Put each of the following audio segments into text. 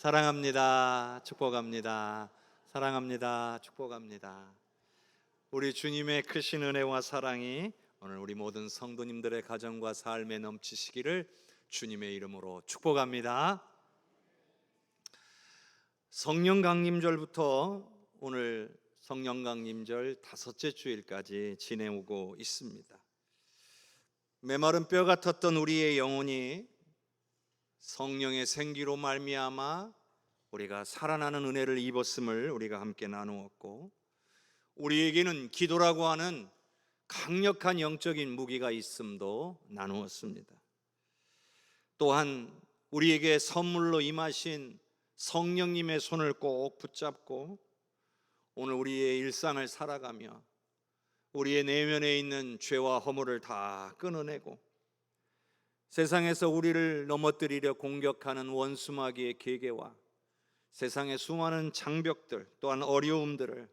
사랑합니다. 축복합니다. 사랑합니다. 축복합니다. 우리 주님의 크신 은혜와 사랑이 오늘 우리 모든 성도님들의 가정과 삶에 넘치시기를 주님의 이름으로 축복합니다. 성령 강림절부터 오늘 성령 강림절 5째 주일까지 지내오고 있습니다. 메마른 뼈 같았던 우리의 영혼이 성령의 생기로 말미암아 우리가 살아나는 은혜를 입었음을 우리가 함께 나누었고, 우리에게는 기도라고 하는 강력한 영적인 무기가 있음도 나누었습니다. 또한 우리에게 선물로 임하신 성령님의 손을 꼭 붙잡고 오늘 우리의 일상을 살아가며 우리의 내면에 있는 죄와 허물을 다 끊어내고 세상에서 우리를 넘어뜨리려 공격하는 원수마귀의 계계와 세상의 수많은 장벽들 또한 어려움들을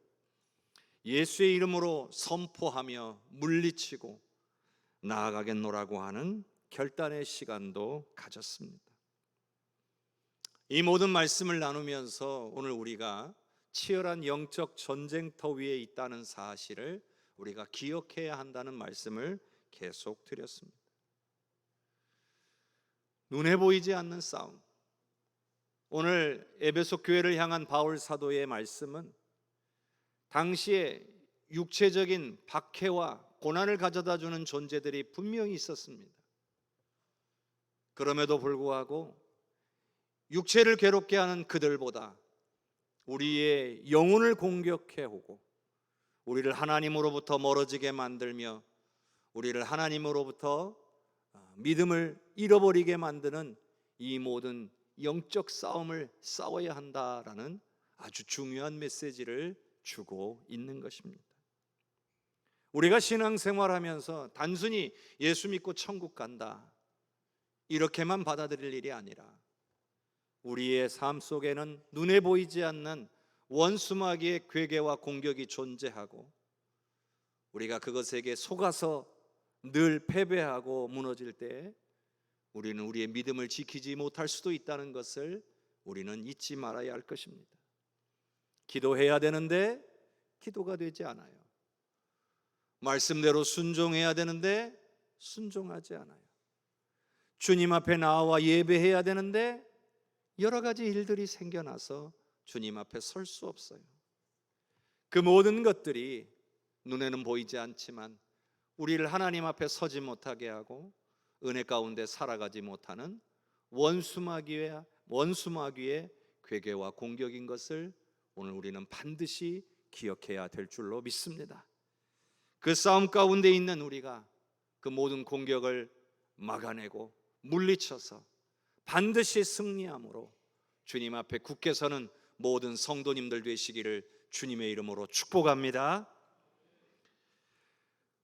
예수의 이름으로 선포하며 물리치고 나아가겠노라고 하는 결단의 시간도 가졌습니다. 이 모든 말씀을 나누면서 오늘 우리가 치열한 영적 전쟁터 위에 있다는 사실을 우리가 기억해야 한다는 말씀을 계속 드렸습니다. 눈에 보이지 않는 싸움. 오늘 에베소 교회를 향한 바울 사도의 말씀은 당시에 육체적인 박해와 고난을 가져다 주는 존재들이 분명히 있었습니다. 그럼에도 불구하고 육체를 괴롭게 하는 그들보다 우리의 영혼을 공격해 오고 우리를 하나님으로부터 멀어지게 만들며 우리를 하나님으로부터 믿음을 잃어버리게 만드는 이 모든 영적 싸움을 싸워야 한다라는 아주 중요한 메시지를 주고 있는 것입니다. 우리가 신앙생활하면서 단순히 예수 믿고 천국 간다 이렇게만 받아들일 일이 아니라 우리의 삶 속에는 눈에 보이지 않는 원수마귀의 괴계와 공격이 존재하고 우리가 그것에게 속아서 늘 패배하고 무너질 때 우리는 우리의 믿음을 지키지 못할 수도 있다는 것을 우리는 잊지 말아야 할 것입니다. 기도해야 되는데 기도가 되지 않아요. 말씀대로 순종해야 되는데 순종하지 않아요. 주님 앞에 나와 예배해야 되는데 여러 가지 일들이 생겨나서 주님 앞에 설 수 없어요. 그 모든 것들이 눈에는 보이지 않지만 우리를 하나님 앞에 서지 못하게 하고 은혜 가운데 살아가지 못하는 원수마귀의 괴계와 공격인 것을 오늘 우리는 반드시 기억해야 될 줄로 믿습니다. 그 싸움 가운데 있는 우리가 그 모든 공격을 막아내고 물리쳐서 반드시 승리함으로 주님 앞에 굳게 서는 모든 성도님들 되시기를 주님의 이름으로 축복합니다.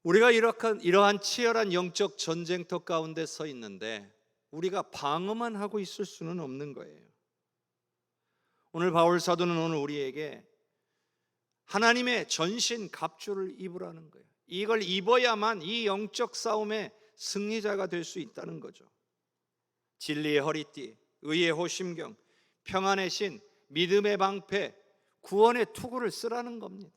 우리가 이러한 치열한 영적 전쟁터 가운데 서 있는데 우리가 방어만 하고 있을 수는 없는 거예요. 오늘 바울 사도는 오늘 우리에게 하나님의 전신 갑주를 입으라는 거예요. 이걸 입어야만 이 영적 싸움의 승리자가 될 수 있다는 거죠. 진리의 허리띠, 의의 호심경, 평안의 신, 믿음의 방패, 구원의 투구를 쓰라는 겁니다.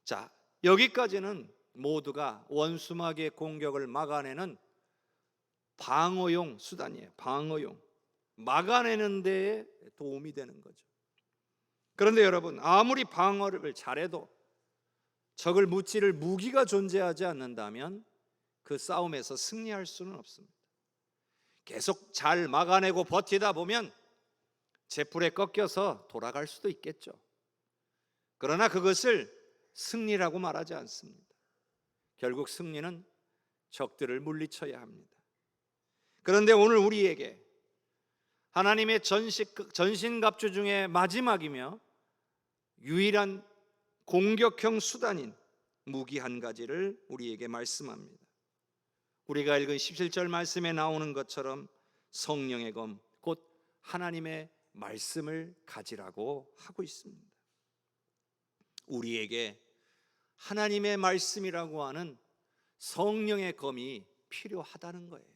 자, 여기까지는 모두가 원수마귀의 공격을 막아내는 방어용 수단이에요. 방어용. 막아내는 데에 도움이 되는 거죠. 그런데 여러분, 아무리 방어를 잘해도 적을 무찌를 무기가 존재하지 않는다면 그 싸움에서 승리할 수는 없습니다. 계속 잘 막아내고 버티다 보면 제풀에 꺾여서 돌아갈 수도 있겠죠. 그러나 그것을 승리라고 말하지 않습니다. 결국 승리는 적들을 물리쳐야 합니다. 그런데 오늘 우리에게 하나님의 전신갑주 중에 마지막이며 유일한 공격형 수단인 무기 한 가지를 우리에게 말씀합니다. 우리가 읽은 17절 말씀에 나오는 것처럼 성령의 검, 곧 하나님의 말씀을 가지라고 하고 있습니다. 우리에게 하나님의 말씀이라고 하는 성령의 검이 필요하다는 거예요.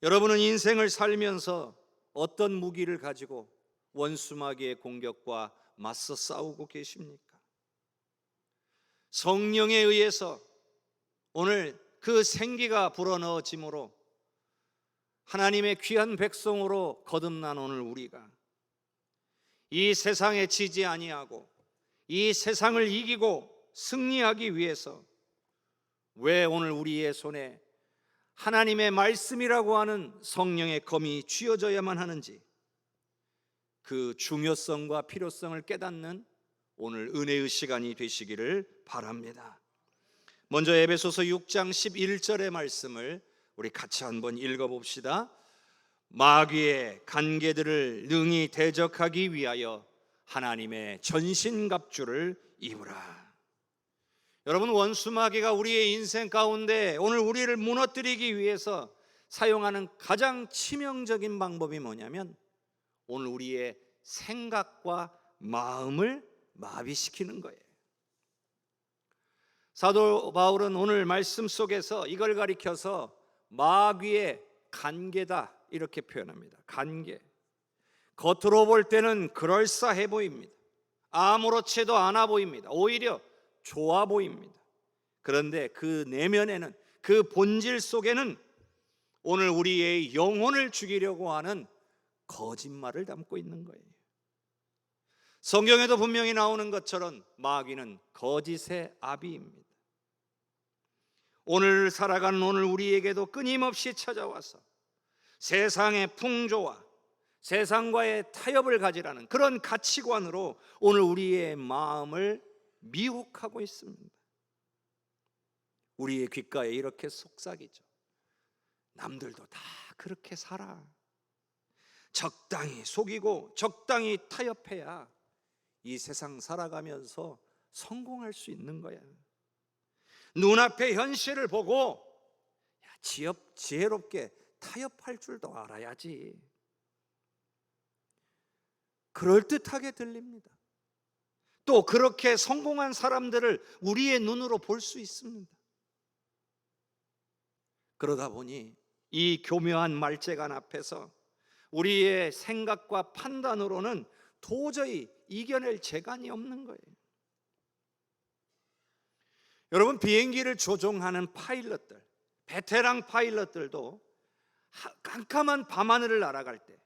여러분은 인생을 살면서 어떤 무기를 가지고 원수마귀의 공격과 맞서 싸우고 계십니까? 성령에 의해서 오늘 그 생기가 불어넣어짐으로 하나님의 귀한 백성으로 거듭난 오늘 우리가 이 세상에 지지 아니하고 이 세상을 이기고 승리하기 위해서 왜 오늘 우리의 손에 하나님의 말씀이라고 하는 성령의 검이 쥐어져야만 하는지 그 중요성과 필요성을 깨닫는 오늘 은혜의 시간이 되시기를 바랍니다. 먼저 에베소서 6장 11절의 말씀을 우리 같이 한번 읽어봅시다. 마귀의 간계들을 능히 대적하기 위하여 하나님의 전신갑주를 입으라. 여러분, 원수마귀가 우리의 인생 가운데 오늘 우리를 무너뜨리기 위해서 사용하는 가장 치명적인 방법이 뭐냐면 오늘 우리의 생각과 마음을 마비시키는 거예요. 사도 바울은 오늘 말씀 속에서 이걸 가리켜서 마귀의 간계다 이렇게 표현합니다. 간계. 겉으로 볼 때는 그럴싸해 보입니다. 아무렇지도 않아 보입니다. 오히려 좋아 보입니다. 그런데 그 내면에는, 그 본질 속에는 오늘 우리의 영혼을 죽이려고 하는 거짓말을 담고 있는 거예요. 성경에도 분명히 나오는 것처럼 마귀는 거짓의 아비입니다. 오늘 살아가는 오늘 우리에게도 끊임없이 찾아와서 세상의 풍조와 세상과의 타협을 가지라는 그런 가치관으로 오늘 우리의 마음을 미혹하고 있습니다. 우리의 귓가에 이렇게 속삭이죠. 남들도 다 그렇게 살아. 적당히 속이고 적당히 타협해야 이 세상 살아가면서 성공할 수 있는 거야. 눈앞의 현실을 보고 지혜롭게 타협할 줄도 알아야지. 그럴듯하게 들립니다. 또 그렇게 성공한 사람들을 우리의 눈으로 볼 수 있습니다. 그러다 보니 이 교묘한 말재간 앞에서 우리의 생각과 판단으로는 도저히 이겨낼 재간이 없는 거예요. 여러분, 비행기를 조종하는 파일럿들, 베테랑 파일럿들도 깜깜한 밤하늘을 날아갈 때,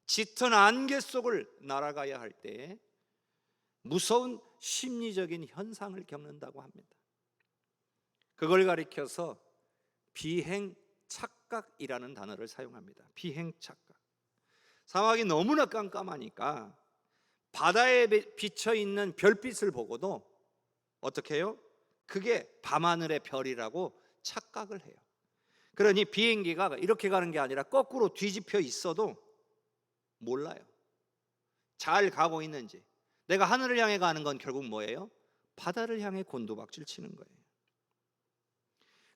짙은 안개 속을 날아가야 할 때 무서운 심리적인 현상을 겪는다고 합니다. 그걸 가리켜서 비행착각이라는 단어를 사용합니다. 비행착각. 사막이 너무나 깜깜하니까 바다에 비쳐있는 별빛을 보고도 어떻게 해요? 그게 밤하늘의 별이라고 착각을 해요. 그러니 비행기가 이렇게 가는 게 아니라 거꾸로 뒤집혀 있어도 몰라요. 잘 가고 있는지. 내가 하늘을 향해 가는 건 결국 뭐예요? 바다를 향해 곤두박질 치는 거예요.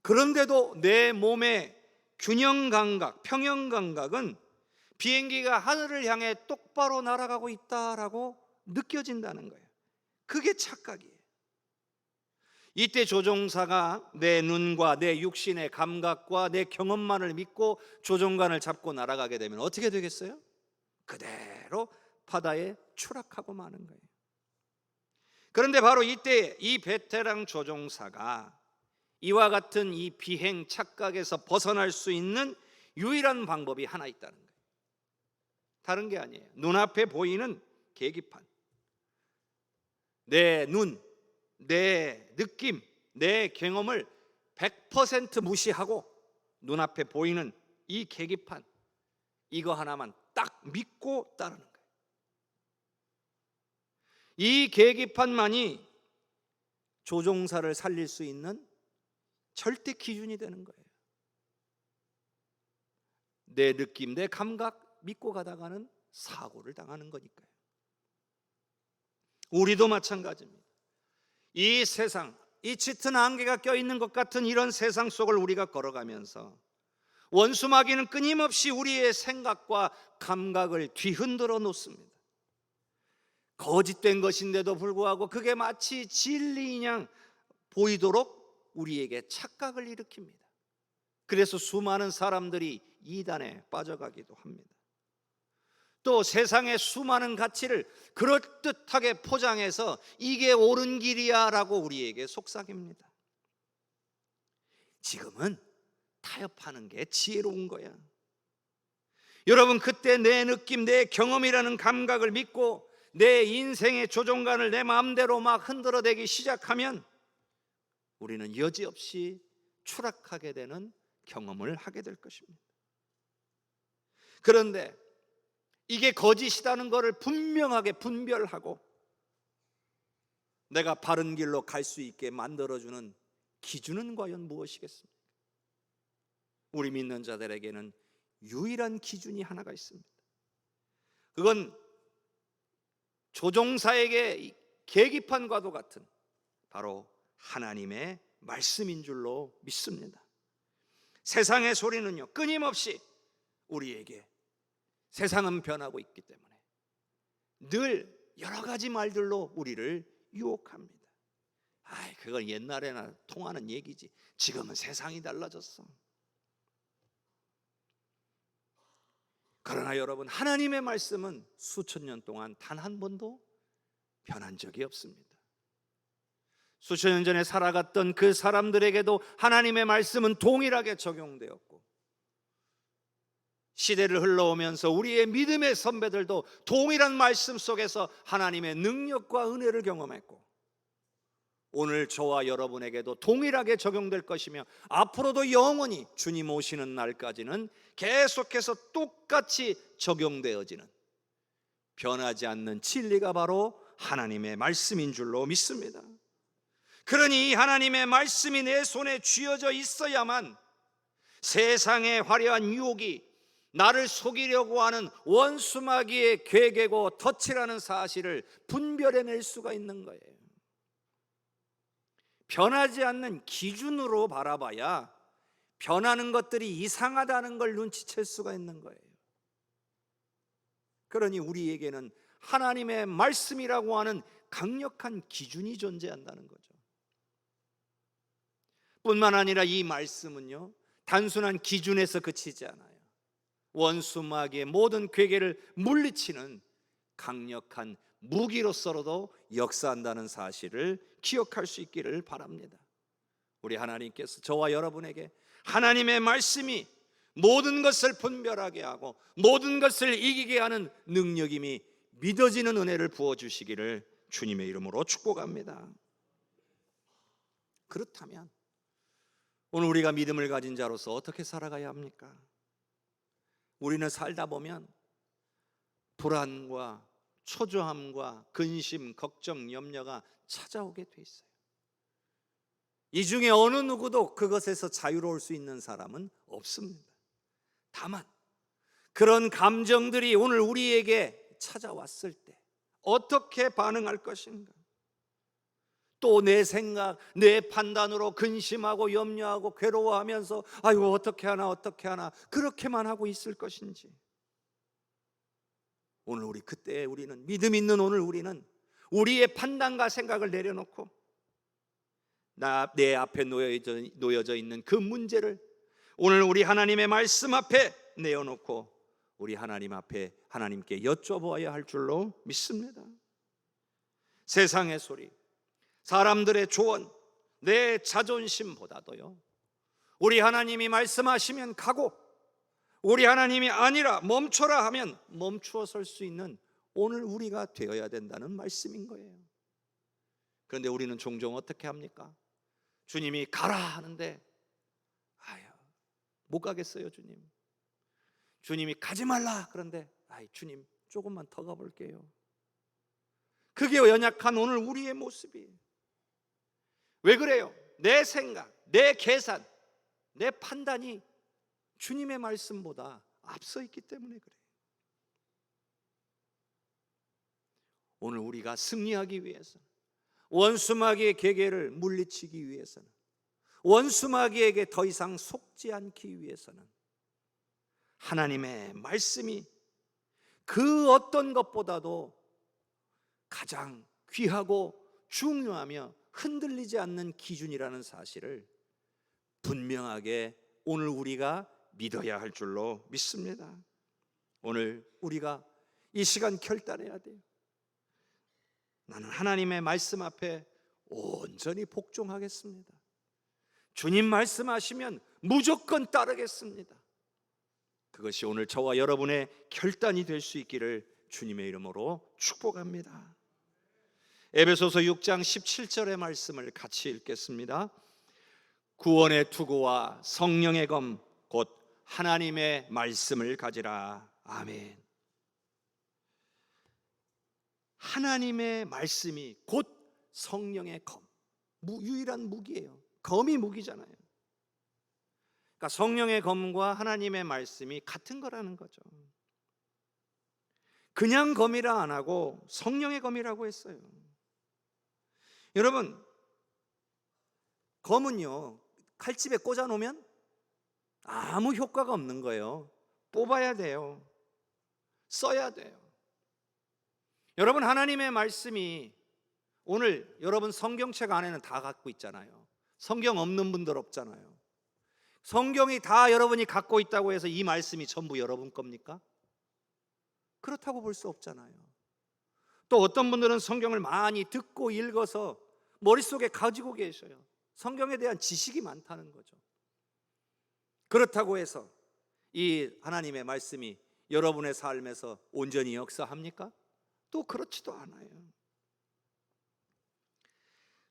그런데도 내 몸의 균형 감각, 평형 감각은 비행기가 하늘을 향해 똑바로 날아가고 있다라고 느껴진다는 거예요. 그게 착각이에요. 이때 조종사가 내 눈과 내 육신의 감각과 내 경험만을 믿고 조종관을 잡고 날아가게 되면 어떻게 되겠어요? 그대로 바다에 추락하고 마는 거예요. 그런데 바로 이때 이 베테랑 조종사가 이와 같은 이 비행 착각에서 벗어날 수 있는 유일한 방법이 하나 있다는 거예요. 다른 게 아니에요. 눈앞에 보이는 계기판, 내 눈, 내 느낌, 내 경험을 100% 무시하고 눈앞에 보이는 이 계기판, 이거 하나만 딱 믿고 따르는 거예요. 이 계기판만이 조종사를 살릴 수 있는 절대 기준이 되는 거예요. 내 느낌, 내 감각 믿고 가다가는 사고를 당하는 거니까요. 우리도 마찬가지입니다. 이 세상, 이 짙은 안개가 껴있는 것 같은 이런 세상 속을 우리가 걸어가면서 원수마귀는 끊임없이 우리의 생각과 감각을 뒤흔들어 놓습니다. 거짓된 것인데도 불구하고 그게 마치 진리인 양 보이도록 우리에게 착각을 일으킵니다. 그래서 수많은 사람들이 이단에 빠져가기도 합니다. 또 세상의 수많은 가치를 그럴듯하게 포장해서 이게 옳은 길이야 라고 우리에게 속삭입니다. 지금은 타협하는 게 지혜로운 거야. 여러분, 그때 내 느낌, 내 경험이라는 감각을 믿고 내 인생의 조종관을 내 마음대로 막 흔들어대기 시작하면 우리는 여지없이 추락하게 되는 경험을 하게 될 것입니다. 그런데 이게 거짓이라는 것을 분명하게 분별하고 내가 바른 길로 갈 수 있게 만들어주는 기준은 과연 무엇이겠습니까? 우리 믿는 자들에게는 유일한 기준이 하나가 있습니다. 그건 조종사에게 계기판과도 같은 바로 하나님의 말씀인 줄로 믿습니다. 세상의 소리는요, 끊임없이 우리에게, 세상은 변하고 있기 때문에 늘 여러 가지 말들로 우리를 유혹합니다. 그건 옛날에나 통하는 얘기지. 지금은 세상이 달라졌어. 그러나 여러분, 하나님의 말씀은 수천 년 동안 단 한 번도 변한 적이 없습니다. 수천 년 전에 살아갔던 그 사람들에게도 하나님의 말씀은 동일하게 적용되었고, 시대를 흘러오면서 우리의 믿음의 선배들도 동일한 말씀 속에서 하나님의 능력과 은혜를 경험했고, 오늘 저와 여러분에게도 동일하게 적용될 것이며 앞으로도 영원히 주님 오시는 날까지는 계속해서 똑같이 적용되어지는 변하지 않는 진리가 바로 하나님의 말씀인 줄로 믿습니다. 그러니 이 하나님의 말씀이 내 손에 쥐어져 있어야만 세상의 화려한 유혹이 나를 속이려고 하는 원수마귀의 괴계고 덫이라는 사실을 분별해낼 수가 있는 거예요. 변하지 않는 기준으로 바라봐야 변하는 것들이 이상하다는 걸 눈치챌 수가 있는 거예요. 그러니 우리에게는 하나님의 말씀이라고 하는 강력한 기준이 존재한다는 거죠. 뿐만 아니라 이 말씀은요, 단순한 기준에서 그치지 않아요. 원수마귀의 모든 괴계를 물리치는 강력한 무기로서로도 역사한다는 사실을 기억할 수 있기를 바랍니다. 우리 하나님께서 저와 여러분에게 하나님의 말씀이 모든 것을 분별하게 하고 모든 것을 이기게 하는 능력임이 믿어지는 은혜를 부어주시기를 주님의 이름으로 축복합니다. 그렇다면 오늘 우리가 믿음을 가진 자로서 어떻게 살아가야 합니까? 우리는 살다 보면 불안과 초조함과 근심, 걱정, 염려가 찾아오게 돼 있어요. 이 중에 어느 누구도 그것에서 자유로울 수 있는 사람은 없습니다. 다만 그런 감정들이 오늘 우리에게 찾아왔을 때 어떻게 반응할 것인가? 또 내 생각, 내 판단으로 근심하고 염려하고 괴로워하면서 아이고 어떻게 하나 그렇게만 하고 있을 것인지, 오늘 그때 우리는 믿음 있는 오늘 우리는 우리의 판단과 생각을 내려놓고 내 앞에 놓여져 있는 그 문제를 오늘 우리 하나님의 말씀 앞에 내어놓고 우리 하나님 앞에 하나님께 여쭤보아야 할 줄로 믿습니다. 세상의 소리, 사람들의 조언, 내 자존심보다도요, 우리 하나님이 말씀하시면 가고 우리 하나님이 아니라 멈춰라 하면 멈추어 설 수 있는 오늘 우리가 되어야 된다는 말씀인 거예요. 그런데 우리는 종종 어떻게 합니까? 주님이 가라 하는데 못 가겠어요. 주님이 가지 말라 그런데 주님 조금만 더 가볼게요. 그게 연약한 오늘 우리의 모습이에요. 왜 그래요? 내 생각, 내 계산, 내 판단이 주님의 말씀보다 앞서 있기 때문에 그래요. 오늘 우리가 승리하기 위해서, 원수마귀의 계계를 물리치기 위해서는, 원수마귀에게 더 이상 속지 않기 위해서는 하나님의 말씀이 그 어떤 것보다도 가장 귀하고 중요하며 흔들리지 않는 기준이라는 사실을 분명하게 오늘 우리가 믿어야 할 줄로 믿습니다. 오늘 우리가 이 시간 결단해야 돼요. 나는 하나님의 말씀 앞에 온전히 복종하겠습니다. 주님 말씀하시면 무조건 따르겠습니다. 그것이 오늘 저와 여러분의 결단이 될 수 있기를 주님의 이름으로 축복합니다. 에베소서 6장 17절의 말씀을 같이 읽겠습니다. 구원의 투구와 성령의 검 곧 하나님의 말씀을 가지라. 아멘. 하나님의 말씀이 곧 성령의 검, 유일한 무기예요. 검이 무기잖아요. 그러니까 성령의 검과 하나님의 말씀이 같은 거라는 거죠. 그냥 검이라 안 하고 성령의 검이라고 했어요. 여러분, 검은요, 칼집에 꽂아 놓으면 아무 효과가 없는 거예요. 뽑아야 돼요. 써야 돼요. 여러분, 하나님의 말씀이 오늘 여러분 성경책 안에는 다 갖고 있잖아요. 성경 없는 분들 없잖아요. 성경이 다 여러분이 갖고 있다고 해서 이 말씀이 전부 여러분 겁니까? 그렇다고 볼 수 없잖아요. 또 어떤 분들은 성경을 많이 듣고 읽어서 머릿속에 가지고 계셔요. 성경에 대한 지식이 많다는 거죠. 그렇다고 해서 이 하나님의 말씀이 여러분의 삶에서 온전히 역사합니까? 또 그렇지도 않아요.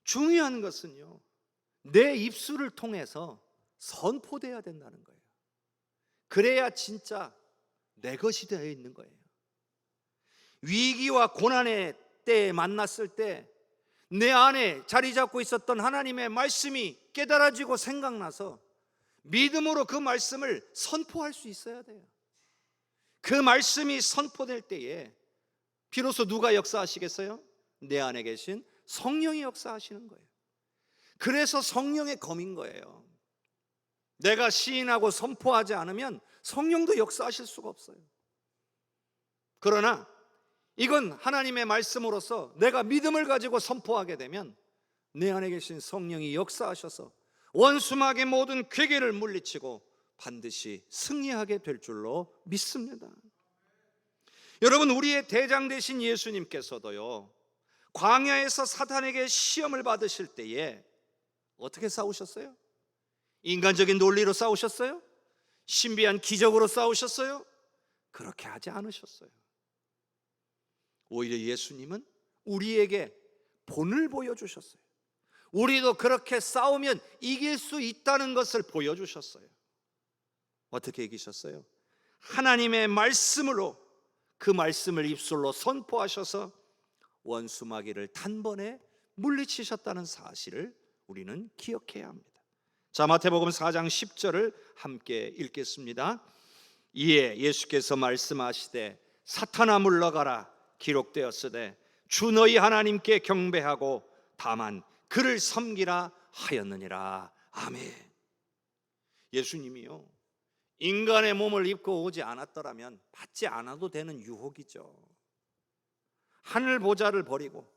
중요한 것은요, 내 입술을 통해서 선포돼야 된다는 거예요. 그래야 진짜 내 것이 되어 있는 거예요. 위기와 고난의 때에 만났을 때 내 안에 자리 잡고 있었던 하나님의 말씀이 깨달아지고 생각나서 믿음으로 그 말씀을 선포할 수 있어야 돼요. 그 말씀이 선포될 때에 비로소 누가 역사하시겠어요? 내 안에 계신 성령이 역사하시는 거예요. 그래서 성령의 검인 거예요. 내가 시인하고 선포하지 않으면 성령도 역사하실 수가 없어요. 그러나 이건 하나님의 말씀으로서 내가 믿음을 가지고 선포하게 되면 내 안에 계신 성령이 역사하셔서 원수마귀의 모든 괴계를 물리치고 반드시 승리하게 될 줄로 믿습니다. 여러분, 우리의 대장 되신 예수님께서도요, 광야에서 사탄에게 시험을 받으실 때에 어떻게 싸우셨어요? 인간적인 논리로 싸우셨어요? 신비한 기적으로 싸우셨어요? 그렇게 하지 않으셨어요. 오히려 예수님은 우리에게 본을 보여주셨어요. 우리도 그렇게 싸우면 이길 수 있다는 것을 보여주셨어요. 어떻게 이기셨어요? 하나님의 말씀으로, 그 말씀을 입술로 선포하셔서 원수마귀를 단번에 물리치셨다는 사실을 우리는 기억해야 합니다. 자, 마태복음 4장 10절을 함께 읽겠습니다. 이에 예수께서 말씀하시되 사탄아 물러가라, 기록되었으되 주 너희 하나님께 경배하고 다만 그를 섬기라 하였느니라. 아멘. 예수님이요, 인간의 몸을 입고 오지 않았더라면 받지 않아도 되는 유혹이죠. 하늘 보좌를 버리고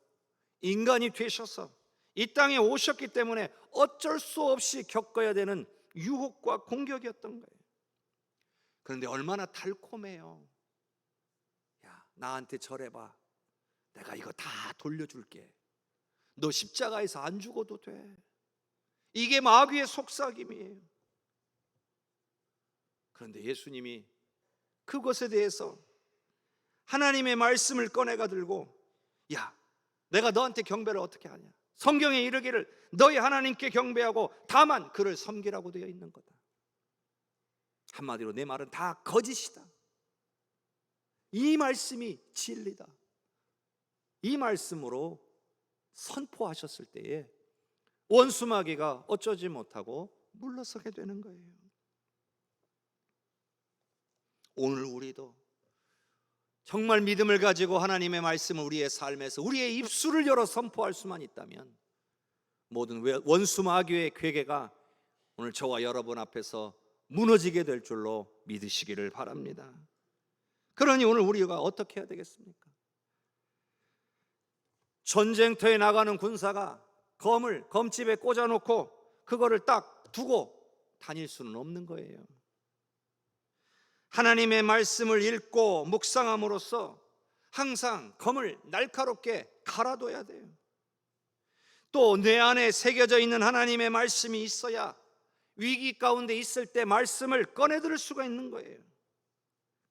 인간이 되셔서 이 땅에 오셨기 때문에 어쩔 수 없이 겪어야 되는 유혹과 공격이었던 거예요. 그런데 얼마나 달콤해요. 야, 나한테 절해봐. 내가 이거 다 돌려줄게. 너 십자가에서 안 죽어도 돼. 이게 마귀의 속삭임이에요. 그런데 예수님이 그것에 대해서 하나님의 말씀을 꺼내가 들고, 야, 내가 너한테 경배를 어떻게 하냐? 성경에 이르기를 너희 하나님께 경배하고 다만 그를 섬기라고 되어 있는 거다. 한마디로 내 말은 다 거짓이다. 이 말씀이 진리다. 이 말씀으로 선포하셨을 때에 원수마귀가 어쩌지 못하고 물러서게 되는 거예요. 오늘 우리도 정말 믿음을 가지고 하나님의 말씀을 우리의 삶에서 우리의 입술을 열어 선포할 수만 있다면 모든 원수마귀의 괴계가 오늘 저와 여러분 앞에서 무너지게 될 줄로 믿으시기를 바랍니다. 그러니 오늘 우리가 어떻게 해야 되겠습니까? 전쟁터에 나가는 군사가 검을 검집에 꽂아놓고 그거를 딱 두고 다닐 수는 없는 거예요. 하나님의 말씀을 읽고 묵상함으로써 항상 검을 날카롭게 갈아둬야 돼요. 또 내 안에 새겨져 있는 하나님의 말씀이 있어야 위기 가운데 있을 때 말씀을 꺼내들 수가 있는 거예요.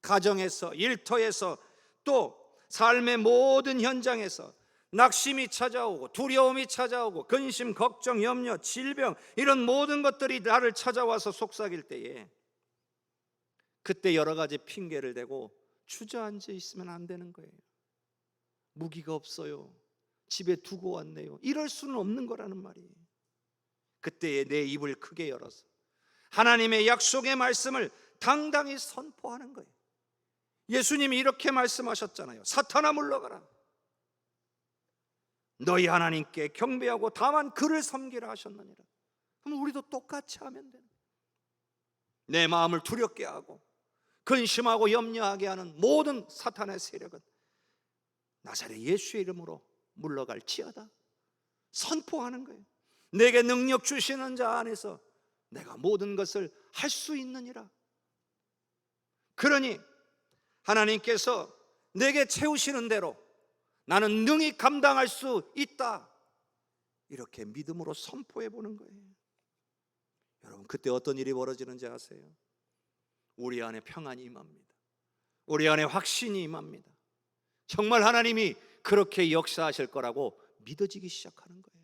가정에서, 일터에서, 또 삶의 모든 현장에서 낙심이 찾아오고 두려움이 찾아오고 근심, 걱정, 염려, 질병, 이런 모든 것들이 나를 찾아와서 속삭일 때에 그때 여러 가지 핑계를 대고 주저앉아 있으면 안 되는 거예요. 무기가 없어요, 집에 두고 왔네요, 이럴 수는 없는 거라는 말이에요. 그때에 내 입을 크게 열어서 하나님의 약속의 말씀을 당당히 선포하는 거예요. 예수님이 이렇게 말씀하셨잖아요. 사탄아 물러가라, 너희 하나님께 경배하고 다만 그를 섬기라 하셨느니라. 그럼 우리도 똑같이 하면 돼요. 내 마음을 두렵게 하고 근심하고 염려하게 하는 모든 사탄의 세력은 나사렛 예수의 이름으로 물러갈지어다 선포하는 거예요. 내게 능력 주시는 자 안에서 내가 모든 것을 할 수 있느니라. 그러니 하나님께서 내게 채우시는 대로 나는 능히 감당할 수 있다, 이렇게 믿음으로 선포해 보는 거예요. 여러분, 그때 어떤 일이 벌어지는지 아세요? 우리 안에 평안이 임합니다. 우리 안에 확신이 임합니다. 정말 하나님이 그렇게 역사하실 거라고 믿어지기 시작하는 거예요.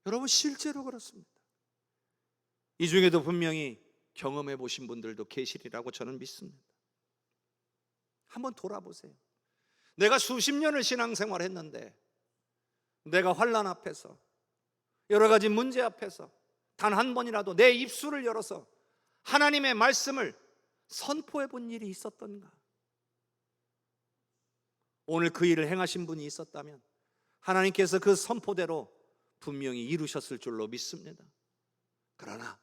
여러분, 실제로 그렇습니다. 이 중에도 분명히 경험해 보신 분들도 계시리라고 저는 믿습니다. 한번 돌아보세요. 내가 수십 년을 신앙생활 했는데 내가 환난 앞에서, 여러 가지 문제 앞에서 단 한 번이라도 내 입술을 열어서 하나님의 말씀을 선포해 본 일이 있었던가? 오늘 그 일을 행하신 분이 있었다면 하나님께서 그 선포대로 분명히 이루셨을 줄로 믿습니다. 그러나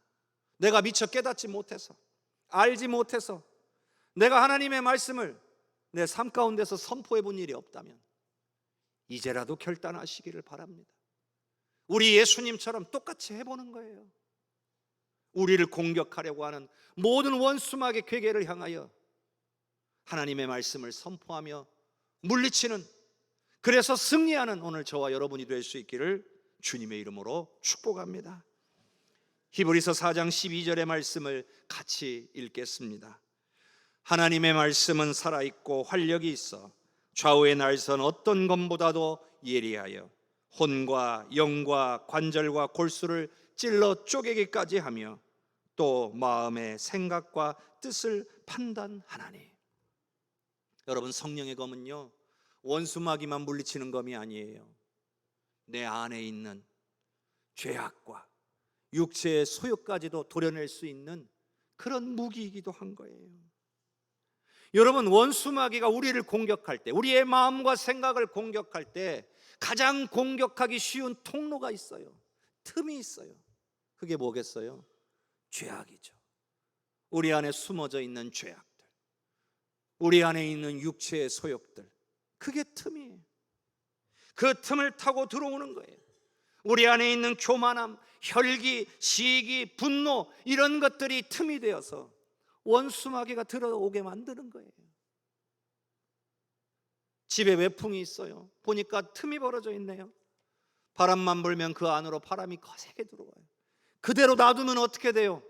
내가 미처 깨닫지 못해서, 알지 못해서 내가 하나님의 말씀을 내 삶 가운데서 선포해 본 일이 없다면 이제라도 결단하시기를 바랍니다. 우리 예수님처럼 똑같이 해보는 거예요. 우리를 공격하려고 하는 모든 원수막의 괴계를 향하여 하나님의 말씀을 선포하며 물리치는, 그래서 승리하는 오늘 저와 여러분이 될 수 있기를 주님의 이름으로 축복합니다. 히브리서 4장 12절의 말씀을 같이 읽겠습니다. 하나님의 말씀은 살아있고 활력이 있어 좌우의 날선 어떤 검보다도 예리하여 혼과 영과 관절과 골수를 찔러 쪼개기까지 하며 또 마음의 생각과 뜻을 판단하나니. 여러분, 성령의 검은요, 원수마귀만 물리치는 검이 아니에요. 내 안에 있는 죄악과 육체의 소욕까지도 도려낼 수 있는 그런 무기이기도 한 거예요. 여러분, 원수마귀가 우리를 공격할 때, 우리의 마음과 생각을 공격할 때 가장 공격하기 쉬운 통로가 있어요. 틈이 있어요. 그게 뭐겠어요? 죄악이죠. 우리 안에 숨어져 있는 죄악들, 우리 안에 있는 육체의 소욕들, 그게 틈이에요. 그 틈을 타고 들어오는 거예요. 우리 안에 있는 교만함, 혈기, 시기, 분노, 이런 것들이 틈이 되어서 원수마귀가 들어오게 만드는 거예요. 집에 외풍이 있어요. 보니까 틈이 벌어져 있네요. 바람만 불면 그 안으로 바람이 거세게 들어와요. 그대로 놔두면 어떻게 돼요?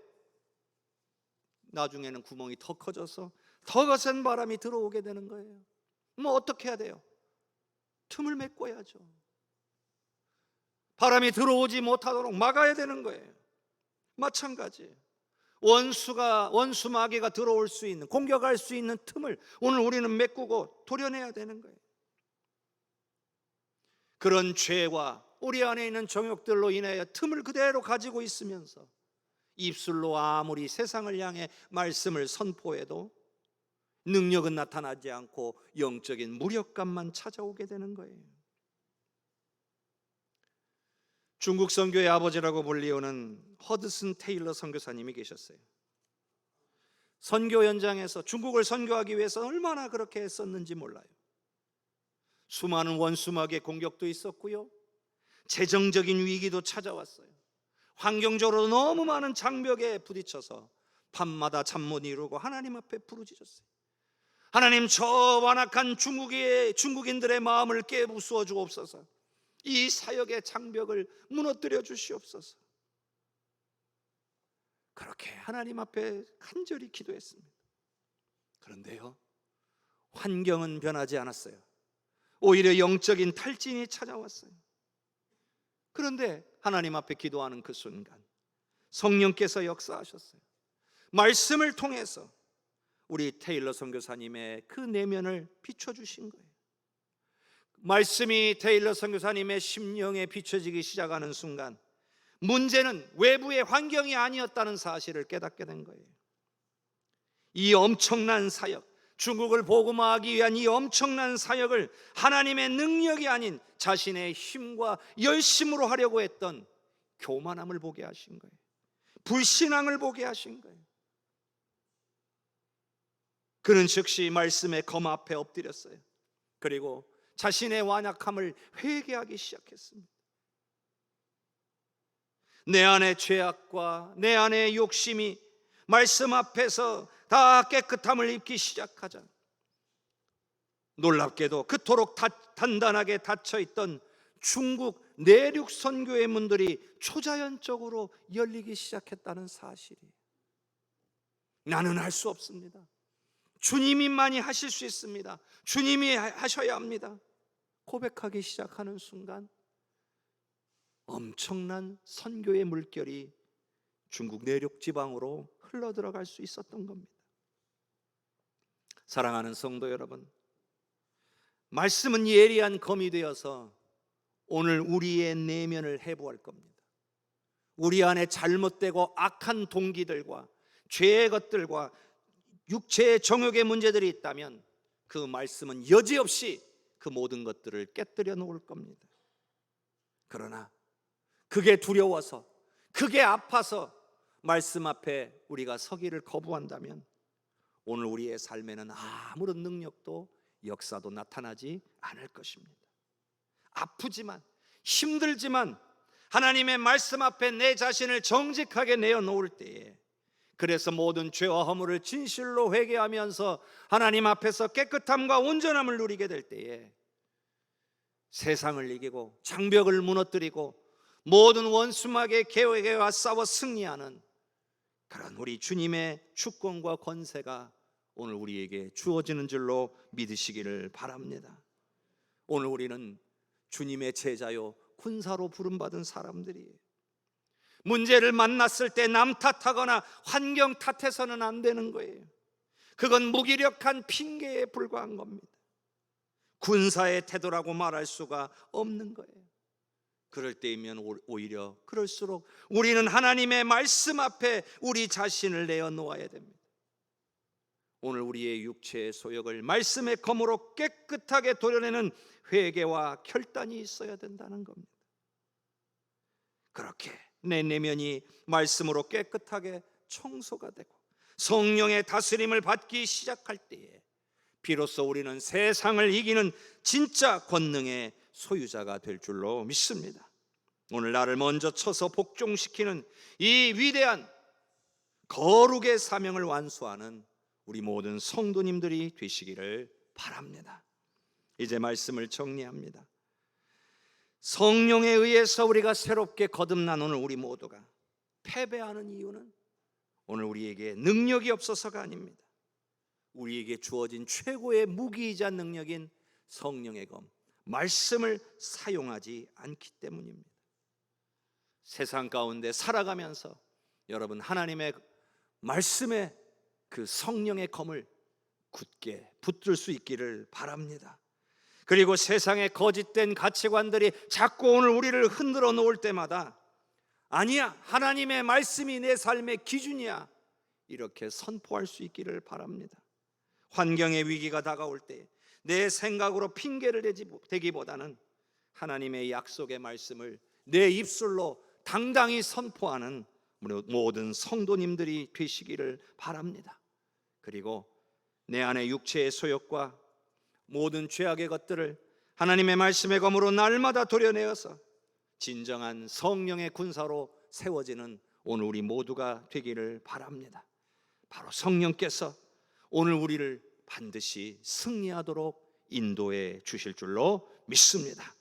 나중에는 구멍이 더 커져서 더 거센 바람이 들어오게 되는 거예요. 뭐 어떻게 해야 돼요? 틈을 메꿔야죠. 바람이 들어오지 못하도록 막아야 되는 거예요. 마찬가지예요. 원수마귀가 들어올 수 있는, 공격할 수 있는 틈을 오늘 우리는 메꾸고 도려내야 되는 거예요. 그런 죄와 우리 안에 있는 정욕들로 인하여 틈을 그대로 가지고 있으면서 입술로 아무리 세상을 향해 말씀을 선포해도 능력은 나타나지 않고 영적인 무력감만 찾아오게 되는 거예요. 중국 선교의 아버지라고 불리우는 허드슨 테일러 선교사님이 계셨어요. 선교 현장에서 중국을 선교하기 위해서 얼마나 그렇게 했었는지 몰라요. 수많은 원수마귀의 공격도 있었고요, 재정적인 위기도 찾아왔어요. 환경적으로 너무 많은 장벽에 부딪혀서 밤마다 잠 못 이루고 하나님 앞에 부르짖었어요. 하나님, 저 완악한 중국인들의 마음을 깨부수어 주옵소서. 이 사역의 장벽을 무너뜨려 주시옵소서. 그렇게 하나님 앞에 간절히 기도했습니다. 그런데요, 환경은 변하지 않았어요. 오히려 영적인 탈진이 찾아왔어요. 그런데 하나님 앞에 기도하는 그 순간 성령께서 역사하셨어요. 말씀을 통해서 우리 테일러 선교사님의 그 내면을 비춰주신 거예요. 말씀이 테일러 선교사님의 심령에 비춰지기 시작하는 순간 문제는 외부의 환경이 아니었다는 사실을 깨닫게 된 거예요. 이 엄청난 사역, 중국을 복음화하기 위한 이 엄청난 사역을 하나님의 능력이 아닌 자신의 힘과 열심으로 하려고 했던 교만함을 보게 하신 거예요. 불신앙을 보게 하신 거예요. 그는 즉시 말씀의 검 앞에 엎드렸어요. 그리고 자신의 완악함을 회개하기 시작했습니다. 내 안의 죄악과 내 안의 욕심이 말씀 앞에서 다 깨끗함을 입기 시작하자 놀랍게도 그토록 단단하게 닫혀있던 중국 내륙 선교의 문들이 초자연적으로 열리기 시작했다는 사실이, 나는 할 수 없습니다, 주님이만이 하실 수 있습니다, 주님이 하셔야 합니다 고백하기 시작하는 순간 엄청난 선교의 물결이 중국 내륙 지방으로 흘러들어갈 수 있었던 겁니다. 사랑하는 성도 여러분, 말씀은 예리한 검이 되어서 오늘 우리의 내면을 해부할 겁니다. 우리 안에 잘못되고 악한 동기들과 죄의 것들과 육체의 정욕의 문제들이 있다면 그 말씀은 여지없이 그 모든 것들을 깨뜨려 놓을 겁니다. 그러나 그게 두려워서, 그게 아파서 말씀 앞에 우리가 서기를 거부한다면 오늘 우리의 삶에는 아무런 능력도 역사도 나타나지 않을 것입니다. 아프지만, 힘들지만 하나님의 말씀 앞에 내 자신을 정직하게 내어놓을 때에, 그래서 모든 죄와 허물을 진실로 회개하면서 하나님 앞에서 깨끗함과 온전함을 누리게 될 때에 세상을 이기고 장벽을 무너뜨리고 모든 원수마귀의 계획과 싸워 승리하는 그런 우리 주님의 주권과 권세가 오늘 우리에게 주어지는 줄로 믿으시기를 바랍니다. 오늘 우리는 주님의 제자요 군사로 부름받은 사람들이에요. 문제를 만났을 때 남 탓하거나 환경 탓해서는 안 되는 거예요. 그건 무기력한 핑계에 불과한 겁니다. 군사의 태도라고 말할 수가 없는 거예요. 그럴 때이면 오히려 그럴수록 우리는 하나님의 말씀 앞에 우리 자신을 내어놓아야 됩니다. 오늘 우리의 육체의 소욕을 말씀의 검으로 깨끗하게 도려내는 회개와 결단이 있어야 된다는 겁니다. 그렇게 내 내면이 말씀으로 깨끗하게 청소가 되고 성령의 다스림을 받기 시작할 때에 비로소 우리는 세상을 이기는 진짜 권능의 소유자가 될 줄로 믿습니다. 오늘 나를 먼저 쳐서 복종시키는 이 위대한 거룩의 사명을 완수하는 우리 모든 성도님들이 되시기를 바랍니다. 이제 말씀을 정리합니다. 성령에 의해서 우리가 새롭게 거듭난 오늘 우리 모두가 패배하는 이유는 오늘 우리에게 능력이 없어서가 아닙니다. 우리에게 주어진 최고의 무기이자 능력인 성령의 검, 말씀을 사용하지 않기 때문입니다. 세상 가운데 살아가면서 여러분 하나님의 말씀에 그 성령의 검을 굳게 붙들 수 있기를 바랍니다. 그리고 세상의 거짓된 가치관들이 자꾸 오늘 우리를 흔들어 놓을 때마다 아니야, 하나님의 말씀이 내 삶의 기준이야, 이렇게 선포할 수 있기를 바랍니다. 환경의 위기가 다가올 때 내 생각으로 핑계를 대기보다는 하나님의 약속의 말씀을 내 입술로 당당히 선포하는 모든 성도님들이 되시기를 바랍니다. 그리고 내 안의 육체의 소욕과 모든 죄악의 것들을 하나님의 말씀의 검으로 날마다 도려내어서 진정한 성령의 군사로 세워지는 오늘 우리 모두가 되기를 바랍니다. 바로 성령께서 오늘 우리를 반드시 승리하도록 인도해 주실 줄로 믿습니다.